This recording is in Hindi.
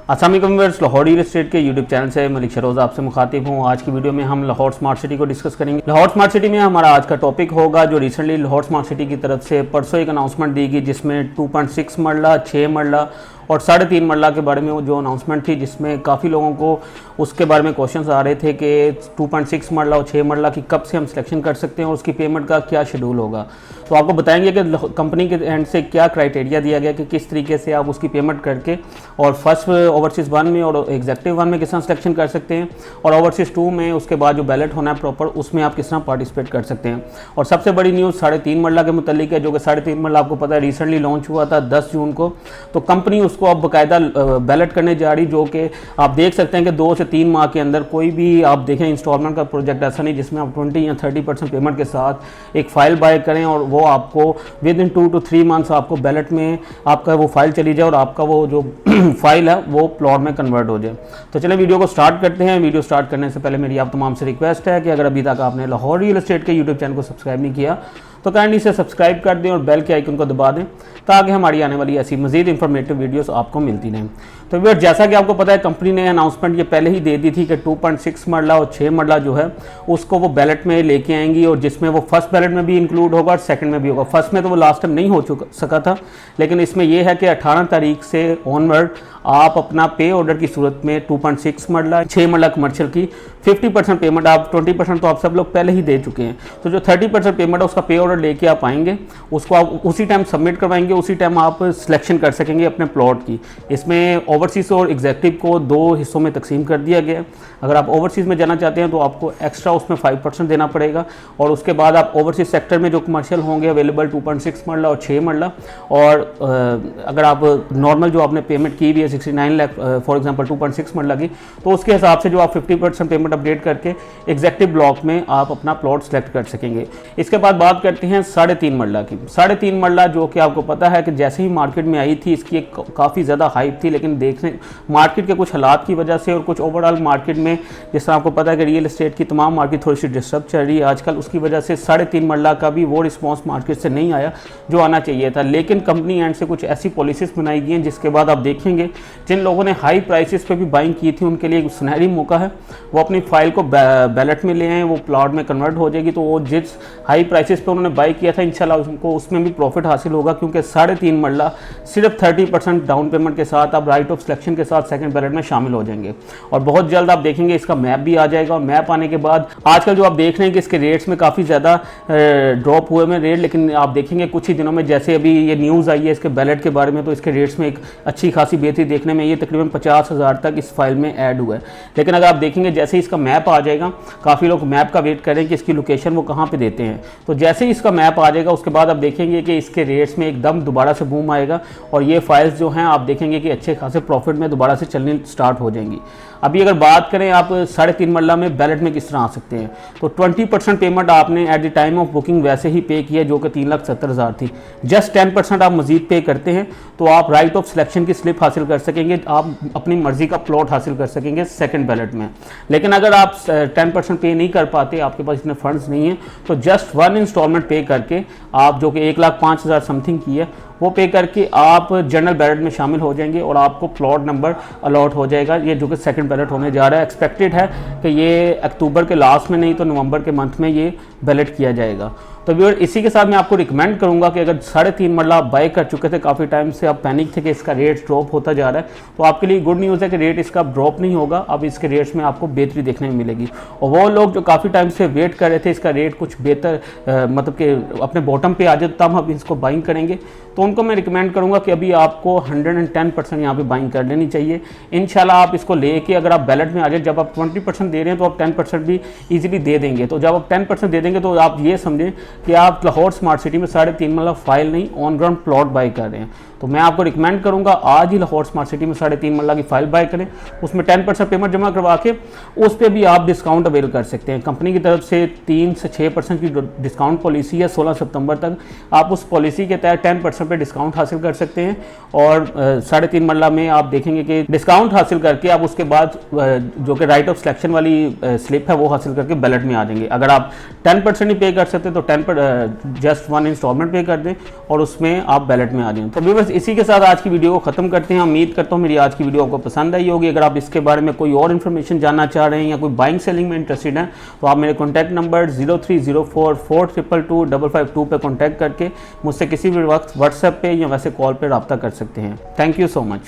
अस्सलाम वालेकुम व्यूअर्स, लाहौर रियल एस्टेट के यूट्यूब चैनल से मलिक शरोज़ आपसे मुखातिब हूँ। आज की वीडियो में हम लाहौर स्मार्ट सिटी को डिस्कस करेंगे। लाहौर स्मार्ट सिटी में हमारा आज का टॉपिक होगा जो रिसेंटली लाहौर स्मार्ट सिटी की तरफ से परसों एक अनाउंसमेंट दी गई, जिसमें 2.6 मरला, 6 मरला और 3.5 मरला के बारे में वो जो अनाउंसमेंट थी, जिसमें काफ़ी लोगों को उसके बारे में क्वेश्चंस आ रहे थे कि 2.6 मरला और 6 मरला की कब से हम सिलेक्शन कर सकते हैं और उसकी पेमेंट का क्या शेड्यूल होगा। तो आपको बताएंगे कि कंपनी के एंड से क्या क्राइटेरिया दिया गया कि किस तरीके से आप उसकी पेमेंट करके और फर्स्ट ओवरसीज़ 1 में और एग्जेक्टिव 1 में किस तरह सिलेक्शन कर सकते हैं और ओवरसीज़ 2 में उसके बाद जो बैलेट होना है प्रॉपर, उसमें आप किस तरह पार्टिसिपेट कर सकते हैं। और सबसे बड़ी न्यूज़ 3.5 मरला के मुतालिक है, जो कि 3.5 मरला आपको पता है रिसेंटली लॉन्च हुआ था 10 जून को। तो कंपनी उसको अब बाकायदा बैलेट करने जा रही, जो कि आप देख सकते हैं कि 2 से 3 माह के अंदर कोई भी आप देखें इंस्टॉलमेंट का प्रोजेक्ट ऐसा नहीं जिसमें आप 20 या 30% पेमेंट के साथ एक फ़ाइल बाय करें और वो आपको विद इन 2 to 3 मंथ्स आपको बैलेट में आपका वो फाइल चली जाए और आपका वो जो फाइल है वो प्लॉट में कन्वर्ट हो जाए। तो चलिए वीडियो को स्टार्ट करते हैं। वीडियो स्टार्ट करने से पहले मेरी आप तमाम से रिक्वेस्ट है कि अगर अभी तक आपने लाहौर रियल एस्टेट के यूट्यूब चैनल को सब्सक्राइब नहीं किया तो काइंडली से सब्सक्राइब कर दें और बेल के आइकन को दबा दें ताकि हमारी आने वाली ऐसी मजीद इंफॉर्मेटिव वीडियोस आपको मिलती रहें। तो व्यूअर्स, जैसा कि आपको पता है कंपनी ने अनाउंसमेंट ये पहले ही दे दी थी कि 2.6 मरला और 6 मरला जो है उसको वो बैलेट में लेके आएंगी और जिसमें वो फर्स्ट बैलेट में भी इंक्लूड होगा और सेकंड में भी होगा। फर्स्ट में तो वो लास्ट टाइम नहीं हो सका था, लेकिन इसमें यह है कि 18 तारीख से ऑनवर्ड आप अपना पे ऑर्डर की सूरत में 2.6 मरला, 6 मरला कमर्शियल की 50% पेमेंट, आप 20% तो आप सब लोग पहले ही दे चुके हैं। तो जो 30% पेमेंट है उसका पे ऑर्डर लेके आप आएंगे, उसको आप उसी टाइम सबमिट करवाएंगे, उसी टाइम आप सिलेक्शन कर सकेंगे अपने प्लॉट की। इसमें ओवरसीज़ और एग्जेक्टिव को 2 हिस्सों में तकसीम कर दिया गया। अगर आप ओवरसीज़ में जाना चाहते हैं तो आपको एक्स्ट्रा उसमें 5% देना पड़ेगा और उसके बाद आप ओवरसीज़ सेक्टर में जो कमर्शियल होंगे अवेलेबल 2.6 मरला और 6 मरला, और अगर आप नॉर्मल जो आपने पेमेंट की भी है 69 लाख फॉर एग्जांपल 2.6 मरला की, तो उसके हिसाब से जो आप 50% पेमेंट अपडेट करके एग्जेक्टिव ब्लॉक में आप अपना प्लॉट सेलेक्ट कर सकेंगे। इसके बाद बात करते हैं 3.5 मरला की। 3.5 मरला जो कि आपको पता है कि जैसे ही मार्केट में आई थी इसकी एक काफ़ी ज़्यादा हाइप थी, लेकिन देखने मार्केट के कुछ हालात की वजह से और कुछ ओवरऑल मार्केट में, जिस तरह आपको पता है कि रियल एस्टेट की तमाम मार्केट थोड़ी सी डिस्टर्ब चल रही है आजकल, उसकी वजह से 3.5 मरला का भी वो रिस्पॉन्स मार्केट से नहीं आया जो आना चाहिए था। लेकिन कंपनी एंड से कुछ ऐसी पॉलिसीज बनाई गई हैं जिसके बाद आप देखेंगे जिन लोगों ने हाई प्राइसेस पे भी बाइंग की थी उनके लिए एक सुनहरी मौका है। वो अपनी फाइल को बैलेट में ले आए, वो प्लॉट में कन्वर्ट हो जाएगी, तो वो जिस हाई प्राइसेस पे उन्होंने बाई किया था इंशाल्लाह उनको उसमें भी प्रॉफिट हासिल होगा, क्योंकि 3.5 मरला सिर्फ 30% डाउन पेमेंट के साथ आप राइट ऑफ सिलेक्शन के साथ सेकंड बैलेट में शामिल हो जाएंगे। और बहुत जल्द आप देखेंगे इसका मैप भी आ जाएगा और मैप आने के बाद आजकल जो आप देख रहे हैं कि इसके रेट्स में काफ़ी ज़्यादा ड्रॉप हुए हैं रेट, लेकिन आप देखेंगे कुछ ही दिनों में जैसे अभी ये न्यूज़ आई है इसके बैलेट के बारे में, तो इसके रेट्स में एक अच्छी खासी बेहतरी देखने में, ये तकरीबन 50,000 तक इस फाइल में ऐड हुआ है। लेकिन अगर आप देखेंगे जैसे ही इसका मैप आ जाएगा, काफ़ी लोग मैप का वेट करें कि इसकी लोकेशन वो कहाँ पे देते हैं, तो जैसे ही इसका मैप आ जाएगा उसके बाद आप देखेंगे कि इसके रेट्स में एकदम दोबारा से बूम आएगा और ये फाइल्स जो हैं आप देखेंगे कि अच्छे खासे प्रॉफिट में दोबारा से चलनी स्टार्ट हो जाएंगी। अभी अगर बात करें आप 3.5 मरला में बैलेट में किस तरह आ सकते हैं, तो 20% पेमेंट आपने at the time of booking वैसे ही पे किया जो कि 3,70,000 थी। जस्ट 10% आप मजीद पे करते हैं तो आप राइट ऑफ सिलेक्शन की स्लिप हासिल कर सकेंगे, आप अपनी मर्जी का प्लॉट हासिल कर सकेंगे सेकंड बैलेट में। लेकिन अगर आप 10% पे नहीं कर पाते, आपके पास इतने फंड्स नहीं हैं, तो जस्ट 1 इंस्टॉलमेंट पे करके आप जो कि 1,05,000 समथिंग की है वो पे करके आप जनरल बैलेट में शामिल हो जाएंगे और आपको प्लॉट नंबर अलॉट हो जाएगा, ये जो कि सेकंड बैलेट होने जा रहा है। एक्सपेक्टेड है कि ये अक्टूबर के लास्ट में नहीं तो नवंबर के मंथ में ये बैलेट किया जाएगा। तो व्यूअर, इसी के साथ मैं आपको रिकमेंड करूंगा कि अगर 3.5 मरला आप बाय कर चुके थे, काफ़ी टाइम से आप पैनिक थे कि इसका रेट ड्रॉप होता जा रहा है, तो आपके लिए गुड न्यूज़ है कि रेट इसका ड्रॉप नहीं होगा। अब इसके रेट्स में आपको बेहतरी देखने में मिलेगी और वो लोग जो काफ़ी टाइम से वेट कर रहे थे इसका रेट कुछ बेहतर मतलब कि अपने बॉटम पे आ जाए तब हम इसको बाइंग करेंगे, तो उनको मैं रिकमेंड करूंगा कि अभी आपको 110% यहाँ पे बाइंग कर लेनी चाहिए। इंशाल्लाह आप इसको लेके अगर आप बैलेट में आ जाए, जब आप 20% दे रहे हैं तो आप 10% भी इजीली दे देंगे। तो जब आप 10% दे देंगे तो आप ये समझें कि आप लाहौर स्मार्ट सिटी में 3.5 मरला फाइल नहीं ऑन ग्राउंड प्लॉट बाई कर रहे हैं। तो मैं आपको रिकमेंड करूंगा आज ही लाहौर स्मार्ट सिटी में 3.5 मरला की फाइल बाय करें, उसमें 10% पेमेंट जमा करवा के उस पर भी आप डिस्काउंट अवेल कर सकते हैं। कंपनी की तरफ से 3 से 6% की डिस्काउंट पॉलिसी है 16 सितंबर तक, आप उस पॉलिसी के तहत 10% पे डिस्काउंट हासिल कर सकते हैं और 3.5 मरला में आप देखेंगे कि डिस्काउंट हासिल करके आप उसके बाद जो कि राइट ऑफ सिलेक्शन वाली स्लिप है वो हासिल करके बैलेट में आ जाएंगे। अगर आप 10% ही पे कर सकते हैं तो जस्ट 1 इंस्टॉलमेंट पे कर दें और उसमें आप बैलेट में आ जाएं। तो बस इसी के साथ आज की वीडियो को ख़त्म करते हैं। उम्मीद करता हूँ मेरी आज की वीडियो आपको पसंद आई होगी। अगर आप इसके बारे में कोई और इन्फॉर्मेशन जानना चाह रहे हैं या कोई बाइंग सेलिंग में इंटरेस्टेड हैं तो आप मेरे कॉन्टैक्ट नंबर 0304422552 पे कॉन्टैक्ट करके मुझसे किसी भी वक्त व्हाट्सएप पे या वैसे कॉल पे रब्ता कर सकते हैं। Thank you so much.